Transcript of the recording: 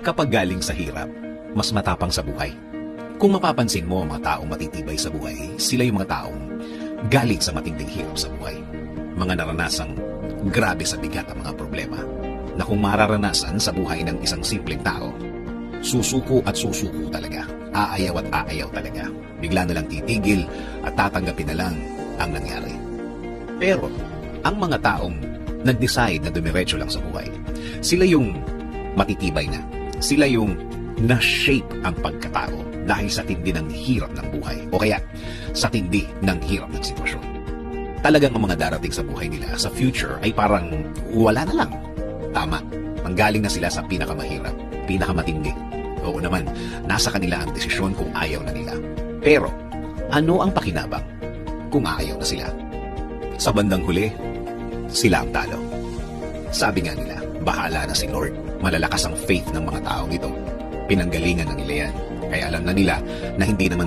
Kapag galing sa hirap, mas matapang sa buhay. Kung mapapansin mo ang mga taong matitibay sa buhay, sila yung mga taong galing sa matinding hirap sa buhay. Mga naranasang grabe sa bigat ang mga problema na kung mararanasan sa buhay ng isang simpleng tao, susuko at susuko talaga. Aayaw at aayaw talaga. Bigla na lang titigil at tatanggapin na lang ang nangyari. Pero, ang mga taong nag-decide na dumiretso lang sa buhay, sila yung matitibay na. Sila yung na-shape ang pagkatao dahil sa tindi ng hirap ng buhay o kaya sa tindi ng hirap ng sitwasyon. Talagang ang mga darating sa buhay nila sa future ay parang wala na lang. Tama, manggaling na sila sa pinakamahirap, pinakamatindi. Oo naman, nasa kanila ang desisyon kung ayaw na nila. Pero, ano ang pakinabang kung ayaw na sila? Sa bandang huli, sila ang talo. Sabi nga nila, bahala na si Lord. Malalakas ang faith ng mga taong ito. Pinanggalingan na nila yan. Kaya alam na nila na hindi naman